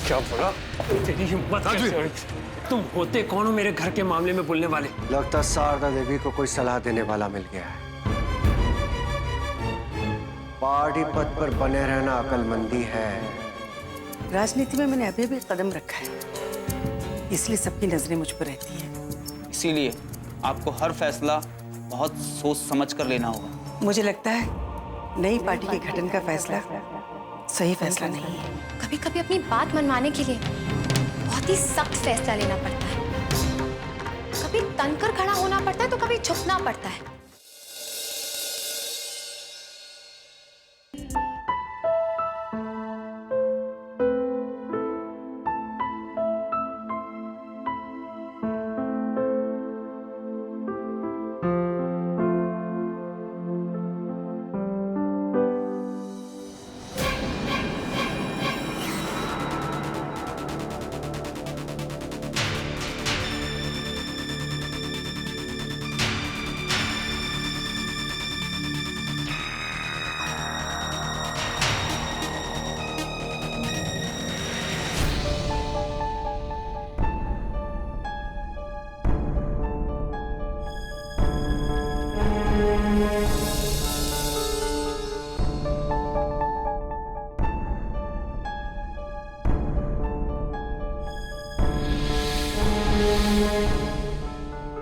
क्या बोला? तेरी हिम्मत कैसे हुई? तुम होते कौन हो मेरे घर के मामले में बोलने वाले? लगता शारदा देवी को कोई सलाह देने वाला मिल गया है। पार्टी पद पर बने रहना अकलमंदी है। राजनीति में मैंने अभी भी कदम रखा है, इसलिए सबकी नजरें मुझ पर रहती हैं। इसीलिए आपको हर फैसला बहुत सोच समझ कर लेना होगा। मुझे लगता है नई पार्टी के गठन का फैसला सही फैसला नहीं है। कभी कभी अपनी बात मनवाने के लिए बहुत ही सख्त फैसला लेना पड़ता है। कभी तनकर खड़ा होना पड़ता है तो कभी झुकना पड़ता है।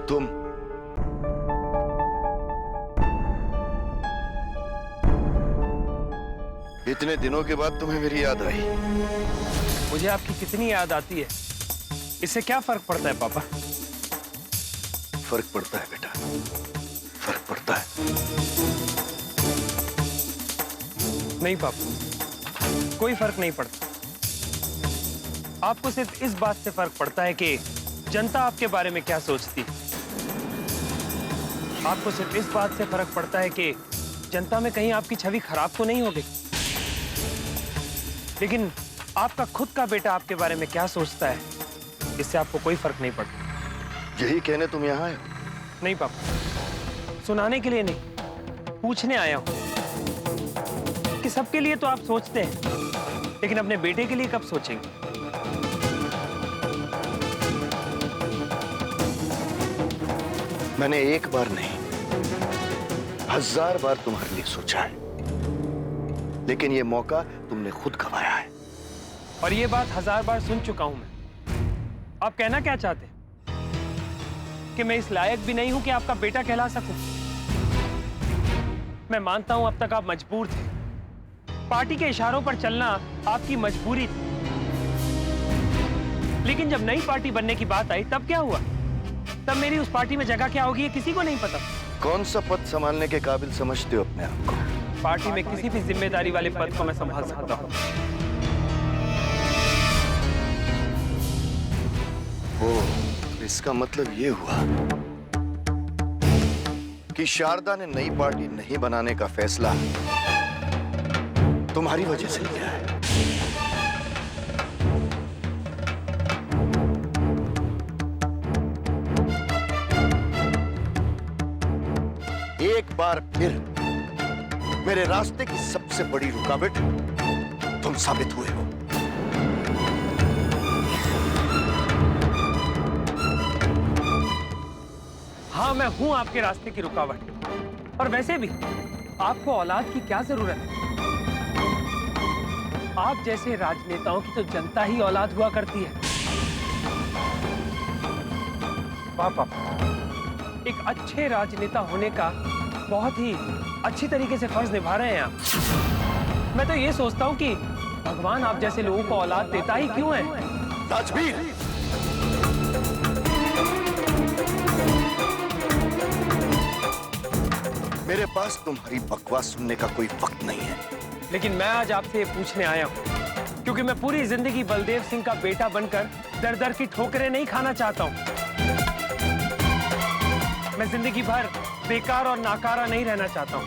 तुम इतने दिनों के बाद तुम्हें मेरी याद आई। मुझे आपकी कितनी याद आती है, इससे क्या फर्क पड़ता है पापा? फर्क पड़ता है बेटा, फर्क पड़ता है। नहीं पापा, कोई फर्क नहीं पड़ता। आपको सिर्फ इस बात से फर्क पड़ता है कि जनता आपके बारे में क्या सोचती है। आपको सिर्फ इस बात से फर्क पड़ता है कि जनता में कहीं आपकी छवि खराब तो नहीं हो गई। लेकिन आपका खुद का बेटा आपके बारे में क्या सोचता है, इससे आपको कोई फर्क नहीं पड़ता। यही कहने तुम यहाँ आए हो? नहीं पापा, सुनाने के लिए नहीं, पूछने आया हूं कि सबके लिए तो आप सोचते हैं, लेकिन अपने बेटे के लिए कब सोचेंगे? मैंने एक बार नहीं, 1000 बार तुम्हारे लिए सोचा है, लेकिन ये मौका तुमने खुद गंवाया है। और ये बात 1000 बार सुन चुका हूं मैं। आप कहना क्या चाहते हैं? कि मैं इस लायक भी नहीं हूं कि आपका बेटा कहला सकूं? मैं मानता हूं अब तक आप मजबूर थे, पार्टी के इशारों पर चलना आपकी मजबूरी थी। लेकिन जब नई पार्टी बनने की बात आई तब क्या हुआ? तब मेरी उस पार्टी में जगह क्या होगी ये किसी को नहीं पता। कौन सा पद संभालने के काबिल समझते हो अपने आप को? पार्टी में किसी भी जिम्मेदारी वाले पद को मैं संभाल सकता हूं। ओ, इसका मतलब ये हुआ कि शारदा ने नई पार्टी नहीं बनाने का फैसला तुम्हारी वजह से लिया है। एक बार फिर मेरे रास्ते की सबसे बड़ी रुकावट तुम साबित हुए हो। हाँ, मैं हूं आपके रास्ते की रुकावट। और वैसे भी आपको औलाद की क्या जरूरत है? आप जैसे राजनेताओं की तो जनता ही औलाद हुआ करती है। पापा, एक अच्छे राजनेता होने का बहुत ही अच्छी तरीके से फर्ज निभा रहे हैं आप। मैं तो ये सोचता हूँ कि भगवान आप जैसे लोगों को औलाद देता ही क्यों है? राजवीर, मेरे पास तुम्हारी बकवास सुनने का कोई वक्त नहीं है। लेकिन मैं आज आपसे ये पूछने आया हूँ क्योंकि मैं पूरी जिंदगी बलदेव सिंह का बेटा बनकर दर दर की ठोकरें नहीं खाना चाहता हूँ। मैं जिंदगी भर बेकार और नाकारा नहीं रहना चाहता हूँ।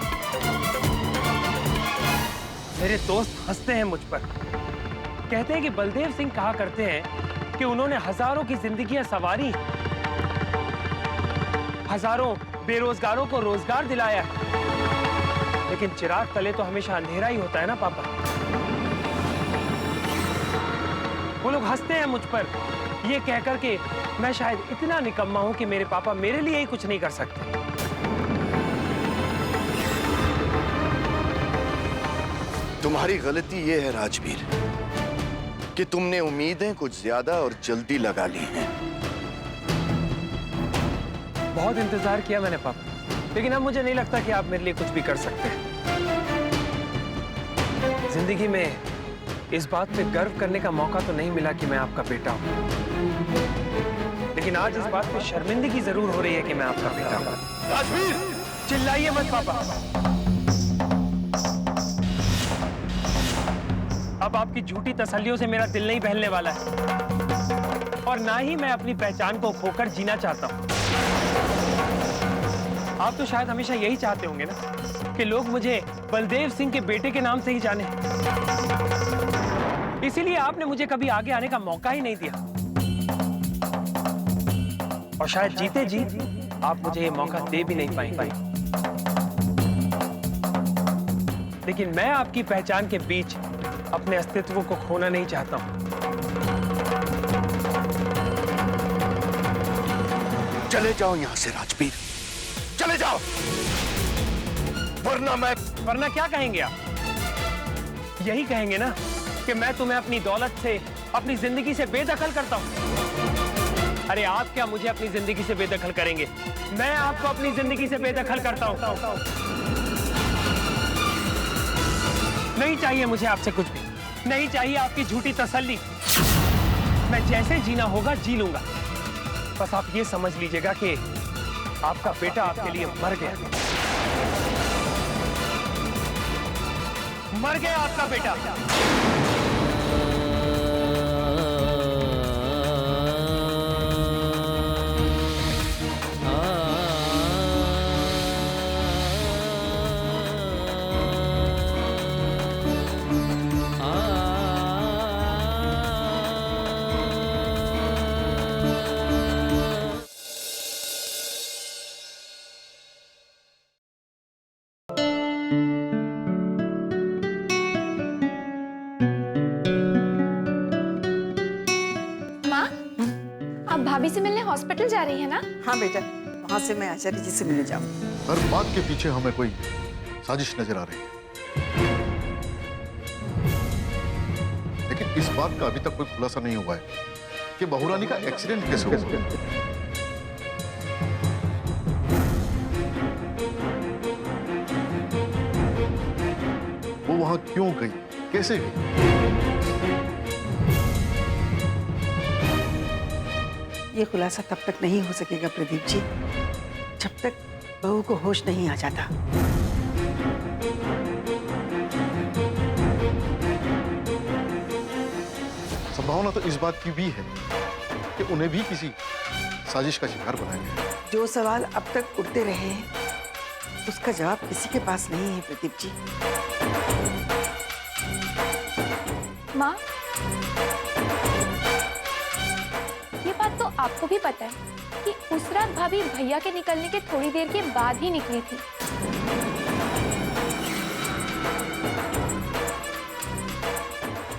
मेरे दोस्त हंसते हैं मुझ पर, कहते हैं कि बलदेव सिंह कहा करते हैं कि उन्होंने हजारों की जिंदगियां संवारी, हजारों बेरोजगारों को रोजगार दिलाया। लेकिन चिराग तले तो हमेशा अंधेरा ही होता है ना पापा। वो वो लोग हंसते हैं मुझ पर, ये कह कर के मैं शायद इतना निकम्मा हूं कि मेरे पापा मेरे लिए ही कुछ नहीं कर सकते। तुम्हारी गलती ये है राजवीर कि तुमने उम्मीदें कुछ ज्यादा और जल्दी लगा ली हैं। बहुत इंतजार किया मैंने पापा, लेकिन अब मुझे नहीं लगता कि आप मेरे लिए कुछ भी कर सकते हैं। जिंदगी में इस बात पे गर्व करने का मौका तो नहीं मिला कि मैं आपका बेटा हूं, लेकिन आज इस बात पे शर्मिंदगी जरूर हो रही है कि मैं आपका बेटा हूं। राजवीर! चिल्लाइए मत पापा। अब आपकी झूठी तसल्लियों से मेरा दिल नहीं बहलने वाला है, और ना ही मैं अपनी पहचान को खोकर जीना चाहता हूं। आप तो शायद हमेशा यही चाहते होंगे ना कि लोग मुझे बलदेव सिंह के बेटे के नाम से ही जाने, इसीलिए आपने मुझे कभी आगे आने का मौका ही नहीं दिया, और शायद जीते जी आप मुझे ये मौका दे भी नहीं पाएंगे। लेकिन मैं आपकी पहचान के बीच अपने अस्तित्व को खोना नहीं चाहता हूं। चले जाओ यहां से राजवीर, चले जाओ, वरना क्या कहेंगे आप? यही कहेंगे ना कि मैं तुम्हें अपनी दौलत से, अपनी जिंदगी से बेदखल करता हूं। अरे आप क्या मुझे अपनी जिंदगी से बेदखल करेंगे? मैं आपको अपनी जिंदगी से बेदखल करता हूं। नहीं चाहिए मुझे आपसे कुछ भी, नहीं चाहिए आपकी झूठी तसल्ली। मैं जैसे जीना होगा जी लूंगा। बस आप ये समझ लीजिएगा कि आपका बेटा आपके लिए मर गया। मर गया आपका बेटा। भाभी से मिलने हॉस्पिटल जा रही है ना? हाँ बेटा, वहाँ से मैं आचार्य जी से मिलने जाऊँ। हर बात के पीछे हमें कोई साजिश नजर आ रही है, लेकिन इस बात का अभी तक कोई खुलासा नहीं हुआ है कि बहुरानी का एक्सीडेंट कैसे हुआ। वो वहां क्यों गई, कैसे गई? ये खुलासा तब तक नहीं हो सकेगा प्रदीप जी, जब तक बहू को होश नहीं आ जाता। संभावना तो इस बात की भी है कि उन्हें भी किसी साजिश का शिकार बनाया गया है। जो सवाल अब तक उठते रहे हैं, उसका जवाब किसी के पास नहीं है प्रदीप जी। माँ, ये बात तो आपको भी पता है कि उस रात भाभी भैया के निकलने के थोड़ी देर के बाद ही निकली थी।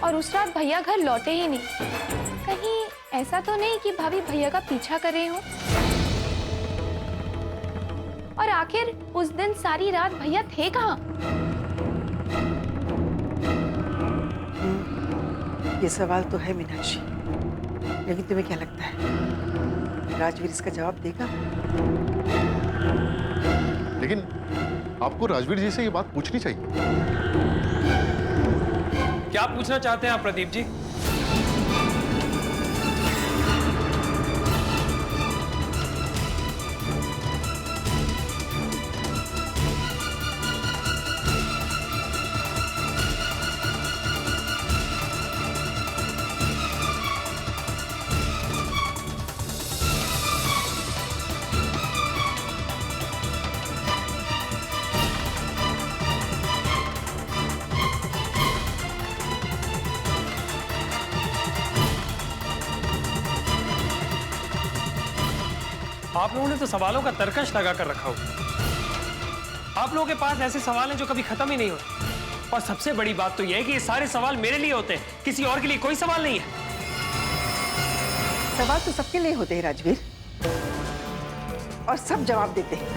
और उस रात भैया घर लौटे ही नहीं। कहीं ऐसा तो नहीं कि भाभी भैया का पीछा कर रहे हो? और आखिर उस दिन सारी रात भैया थे कहाँ? ये सवाल तो है मीनाक्षी, लेकिन तुम्हें क्या लगता है राजवीर इसका जवाब देगा? लेकिन आपको राजवीर जी से ये बात पूछनी चाहिए। क्या पूछना चाहते हैं आप प्रदीप जी? आप लोगों ने तो सवालों का तरकश लगा कर रखा हो। आप लोगों के पास ऐसे सवाल हैं जो कभी खत्म ही नहीं होते। और सबसे बड़ी बात तो यह है कि ये सारे सवाल मेरे लिए होते हैं, किसी और के लिए कोई सवाल नहीं है। सवाल तो सबके लिए होते हैं राजवीर, और सब जवाब देते हैं,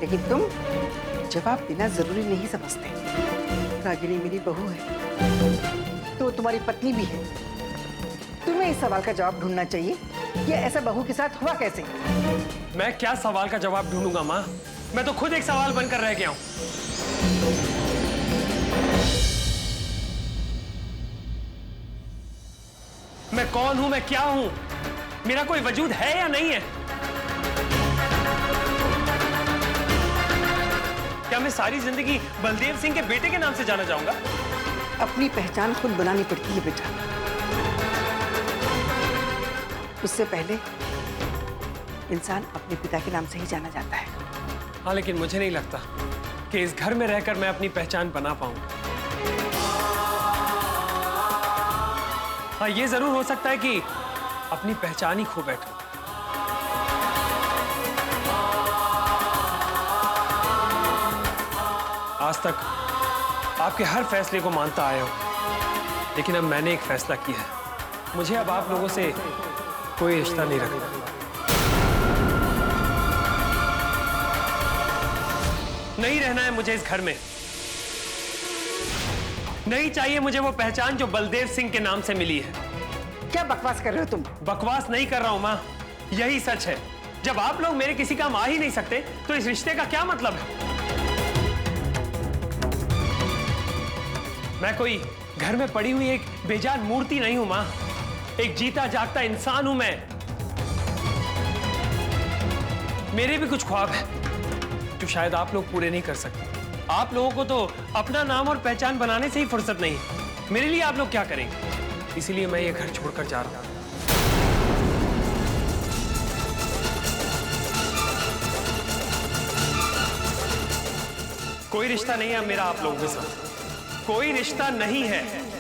लेकिन तुम जवाब देना जरूरी नहीं समझते। रागिनी मेरी बहू है, तो तुम्हारी पत्नी भी है। तुम्हें इस सवाल का जवाब ढूंढना चाहिए, ये ऐसा बहू के साथ हुआ कैसे? मैं क्या सवाल का जवाब ढूंढूंगा माँ? मैं तो खुद एक सवाल बनकर रह गया हूं। मैं कौन हूं, मैं क्या हूं, मेरा कोई वजूद है या नहीं है? क्या मैं सारी जिंदगी बलदेव सिंह के बेटे के नाम से जाना जाऊंगा? अपनी पहचान खुद बनानी पड़ती है बेटा, उससे पहले इंसान अपने पिता के नाम से ही जाना जाता है। हाँ, लेकिन मुझे नहीं लगता कि इस घर में रहकर मैं अपनी पहचान बना पाऊंगा। हाँ, ये जरूर हो सकता है कि अपनी पहचान ही खो बैठूं। आज तक आपके हर फैसले को मानता आया हूं, लेकिन अब मैंने एक फैसला किया है। मुझे अब आप लोगों से कोई रिश्ता नहीं रखना। नहीं रहना है मुझे इस घर में। नहीं चाहिए मुझे वो पहचान जो बलदेव सिंह के नाम से मिली है। क्या बकवास कर रहे हो तुम? बकवास नहीं कर रहा हूं मां, यही सच है। जब आप लोग मेरे किसी काम आ ही नहीं सकते तो इस रिश्ते का क्या मतलब है? मैं कोई घर में पड़ी हुई एक बेजान मूर्ति नहीं हूं मां, एक जीता जागता इंसान हूं मैं। मेरे भी कुछ ख्वाब हैं जो शायद आप लोग पूरे नहीं कर सकते। आप लोगों को तो अपना नाम और पहचान बनाने से ही फुर्सत नहीं है। मेरे लिए आप लोग क्या करेंगे? इसीलिए मैं ये घर छोड़कर जा रहा हूं। कोई रिश्ता नहीं है मेरा आप लोगों के साथ, कोई रिश्ता नहीं है।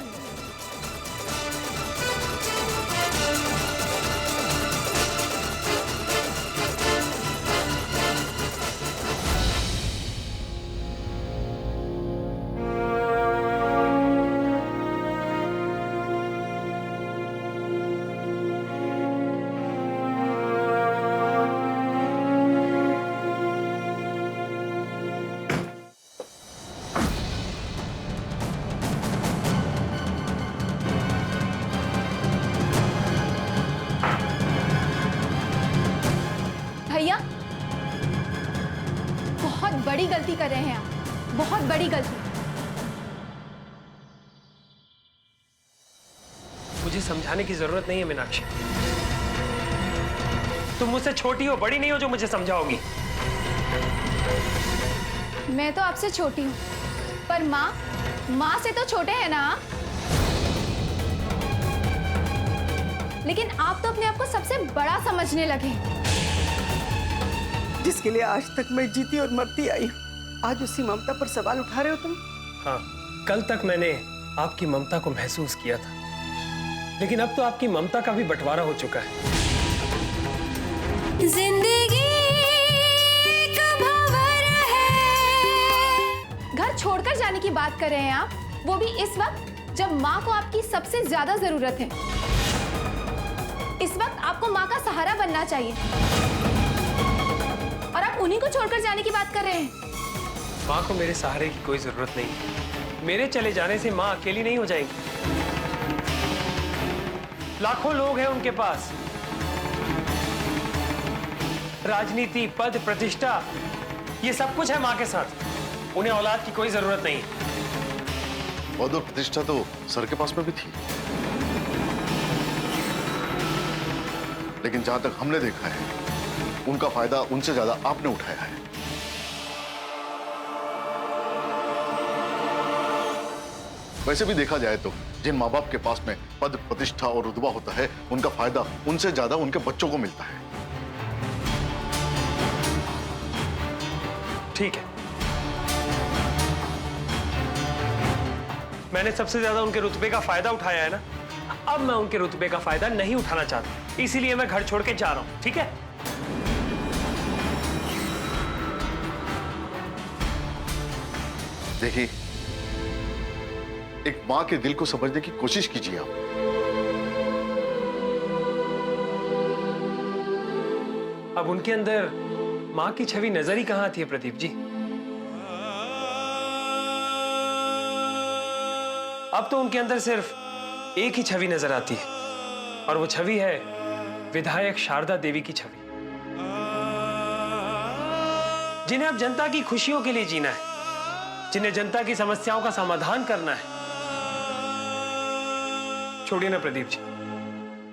भैया, बहुत बड़ी गलती कर रहे हैं आप, बहुत बड़ी गलती। मुझे समझाने की जरूरत नहीं है मीनाक्षी। तुम मुझसे छोटी हो, बड़ी नहीं हो जो मुझे समझाओगी। मैं तो आपसे छोटी हूँ, पर माँ से तो छोटे हैं ना। लेकिन आप तो अपने आप को सबसे बड़ा समझने लगे। जिसके लिए आज तक मैं जीती और मरती आई हूँ, आज उसी ममता पर सवाल उठा रहे हो तुम? हाँ, कल तक मैंने आपकी ममता को महसूस किया था, लेकिन अब तो आपकी ममता का भी बंटवारा हो चुका है। जिंदगी एक भंवर है। घर छोड़कर जाने की बात कर रहे हैं आप, वो भी इस वक्त जब माँ को आपकी सबसे ज्यादा जरूरत है। इस वक्त आपको माँ का सहारा बनना चाहिए, और आप उन्हीं को छोड़कर जाने की बात कर रहे हैं। माँ को मेरे सहारे की कोई जरूरत नहीं। मेरे चले जाने से माँ अकेली नहीं हो जाएगी। लाखों लोग हैं उनके पास, राजनीति, पद, प्रतिष्ठा, ये सब कुछ है माँ के साथ। उन्हें औलाद की कोई जरूरत नहीं। पद और प्रतिष्ठा तो सर के पास में भी थी, लेकिन जहां तक हमने देखा है उनका फायदा उनसे ज्यादा आपने उठाया है। वैसे भी देखा जाए तो जिन माँ बाप के पास में पद, प्रतिष्ठा और रुतबा होता है, उनका फायदा उनसे ज्यादा उनके बच्चों को मिलता है। ठीक है, मैंने सबसे ज्यादा उनके रुतबे का फायदा उठाया है ना। अब मैं उनके रुतबे का फायदा नहीं उठाना चाहता, इसीलिए मैं घर छोड़ के जा रहा हूं। ठीक है? देखिए, एक माँ के दिल को समझने की कोशिश कीजिए आप। अब उनके अंदर माँ की छवि नजर ही कहाँ आती है प्रदीप जी। अब तो उनके अंदर सिर्फ एक ही छवि नजर आती है, और वो छवि है विधायक शारदा देवी की छवि, जिन्हें अब जनता की खुशियों के लिए जीना है, जिन्हें जनता की समस्याओं का समाधान करना है। छोड़िए ना प्रदीप जी,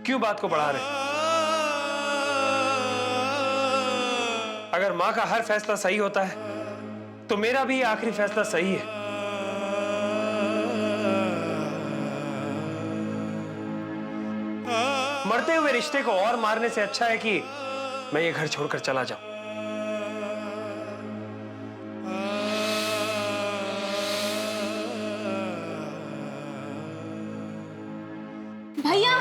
क्यों बात को बढ़ा रहे? अगर मां का हर फैसला सही होता है तो मेरा भी आखिरी फैसला सही है। मरते हुए रिश्ते को और मारने से अच्छा है कि मैं ये घर छोड़कर चला जाऊं। भैया,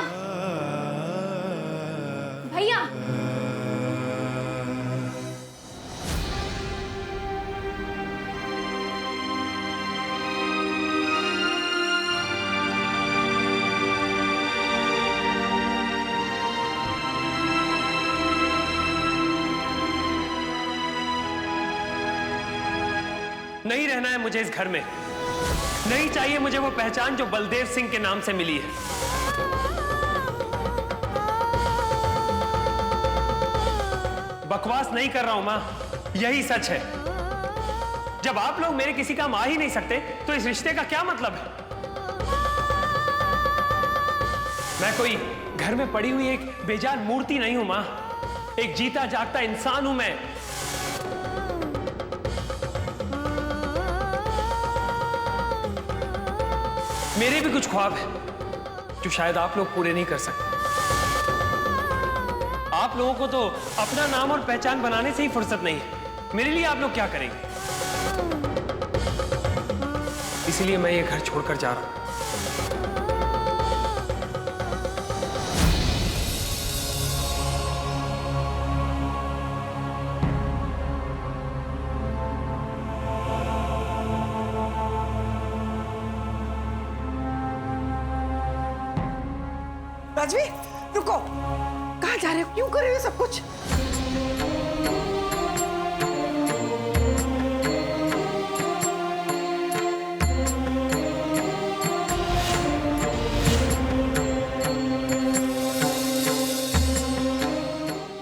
भैया, नहीं रहना है मुझे इस घर में। नहीं चाहिए मुझे वो पहचान जो बलदेव सिंह के नाम से मिली है। बकवास नहीं कर रहा हूं मां, यही सच है। जब आप लोग मेरे किसी काम आ ही नहीं सकते तो इस रिश्ते का क्या मतलब है? मैं कोई घर में पड़ी हुई एक बेजान मूर्ति नहीं हूं मां, एक जीता जागता इंसान हूं मैं। मेरे भी कुछ ख्वाब हैं जो शायद आप लोग पूरे नहीं कर सकते। आप लोगों को तो अपना नाम और पहचान बनाने से ही फुर्सत नहीं है, मेरे लिए आप लोग क्या करेंगे? इसीलिए मैं ये घर छोड़कर जा रहा हूं। राजवीर, रुको। कहाँ जा रहे हो? क्यों कर रहे हो सब कुछ?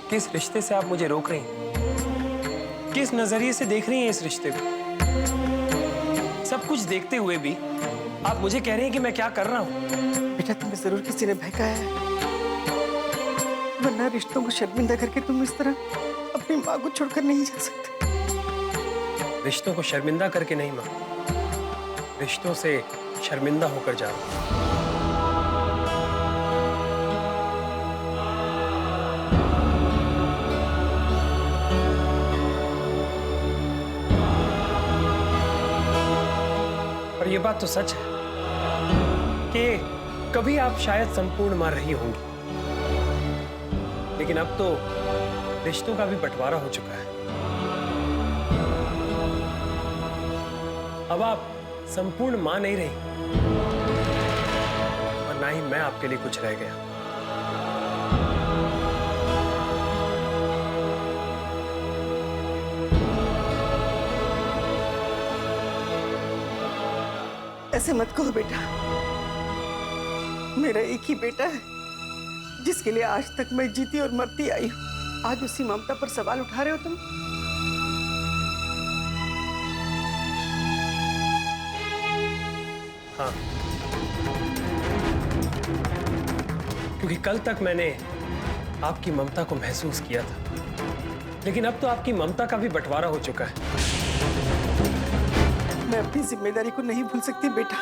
किस रिश्ते से आप मुझे रोक रही हैं? किस नजरिए से देख रही हैं इस रिश्ते को? सब कुछ देखते हुए भी आप मुझे कह रहे हैं कि मैं क्या कर रहा हूं? बेटा, तुम्हें जरूर किसी ने बहकाया है, वरना रिश्तों को शर्मिंदा करके तुम इस तरह अपनी माँ को छोड़कर नहीं जा सकते। रिश्तों को शर्मिंदा करके नहीं मां, रिश्तों से शर्मिंदा होकर जा रहा हूं। और ये बात तो सच है कि कभी आप शायद संपूर्ण मार रही होंगी, लेकिन अब तो रिश्तों का भी बंटवारा हो चुका है। अब आप संपूर्ण मां नहीं रही, और ना ही मैं आपके लिए कुछ रह गया। ऐसे मत कहो बेटा, मेरा एक ही बेटा है जिसके लिए आज तक मैं जीती और मरती आई हूँ। आज उसी ममता पर सवाल उठा रहे हो तुम? हाँ, क्योंकि कल तक मैंने आपकी ममता को महसूस किया था, लेकिन अब तो आपकी ममता का भी बंटवारा हो चुका है। मैं अपनी जिम्मेदारी को नहीं भूल सकती बेटा।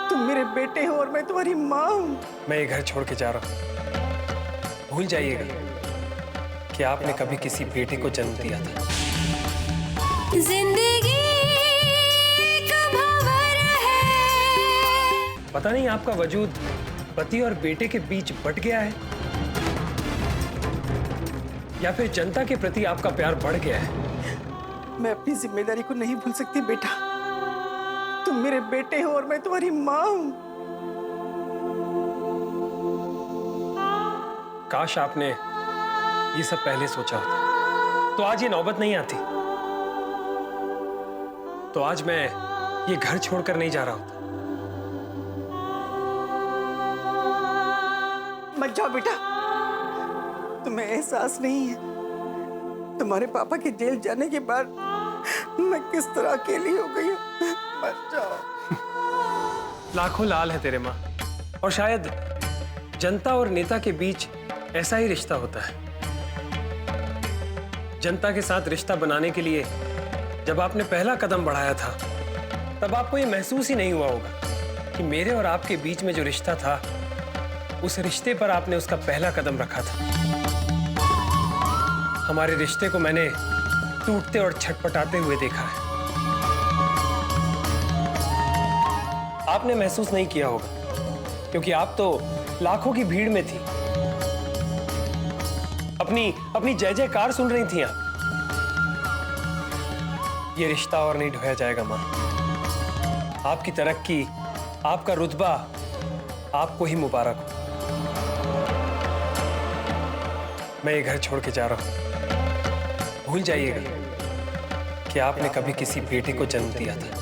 तुम मेरे बेटे हो और मैं तुम्हारी माँ हूँ। मैं ये घर छोड़ के जा रहा हूं। भूल जाइएगा कि आपने कभी किसी बेटे को जन्म दिया था। जिंदगी एक भंवर है। पता नहीं आपका वजूद पति और बेटे के बीच बट गया है, या फिर जनता के प्रति आपका प्यार बढ़ गया है। मैं अपनी जिम्मेदारी को नहीं भूल सकती बेटा। तुम मेरे बेटे हो और मैं तुम्हारी माँ हूँ। काश आपने ये सब पहले सोचा होता तो आज ये नौबत नहीं आती। तो आज मैं ये घर छोड़कर नहीं जा रहा होता। मत जाओ बेटा, तुम्हें एहसास नहीं है तुम्हारे पापा के जेल जाने के बाद मैं किस तरह अकेली हो गई हूँ। मत जाओ। लाखों लाल है तेरे माँ, और शायद जनता और नेता के बीच ऐसा ही रिश्ता होता है। जनता के साथ रिश्ता बनाने के लिए जब आपने पहला कदम बढ़ाया था तब आपको ये महसूस ही नहीं हुआ होगा कि मेरे और आपके बीच में जो रिश्ता था उस रिश्ते पर आपने उसका पहला कदम रखा था। हमारे रिश्ते को मैंने टूटते और छटपटाते हुए देखा है। आपने महसूस नहीं किया होगा क्योंकि आप तो लाखों की भीड़ में थी, अपनी जय जयकार सुन रही थी आप। ये रिश्ता और नहीं ढोया जाएगा मां। आपकी तरक्की, आपका रुतबा आपको ही मुबारक हो। मैं ये घर छोड़ के जा रहा हूं। भूल जाइएगा कि आपने कभी किसी बेटे को जन्म दिया था।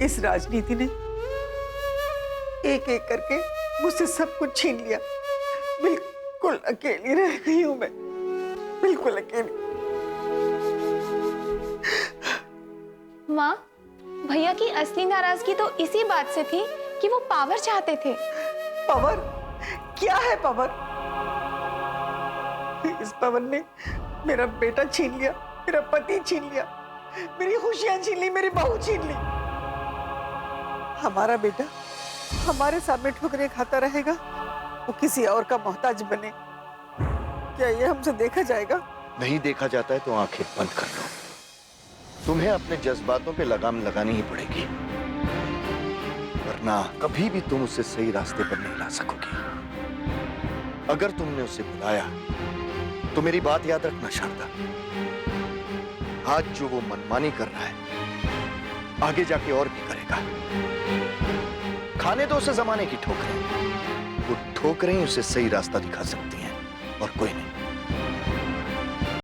इस राजनीति ने एक एक करके मुझसे सब कुछ छीन लिया। बिल्कुल अकेली रह गई हूं मैं, बिल्कुल अकेली। माँ, भैया की असली नाराजगी तो इसी बात से थी कि वो पावर चाहते थे। पावर? क्या है पावर? इस पावर ने मेरा बेटा छीन लिया, मेरा पति छीन लिया, मेरी खुशियां छीन ली, मेरी बहू छीन ली। हमारा बेटा हमारे सामने ठोकरें खाता रहेगा, वो किसी और का मोहताज बने, क्या ये हमसे देखा जाएगा? नहीं देखा जाता है तो आंखें बंद कर लो। तुम्हें अपने जज्बातों पे लगाम लगानी ही पड़ेगी, वरना कभी भी तुम उसे सही रास्ते पर नहीं ला सकोगी। अगर तुमने उसे बुलाया तो मेरी बात याद रखना शारदा, आज जो वो मनमानी कर रहा है आगे जाके और भी करेगा। खाने दो उसे जमाने की ठोकरें, वो ठोकरें उसे सही रास्ता दिखा सकती हैं और कोई नहीं।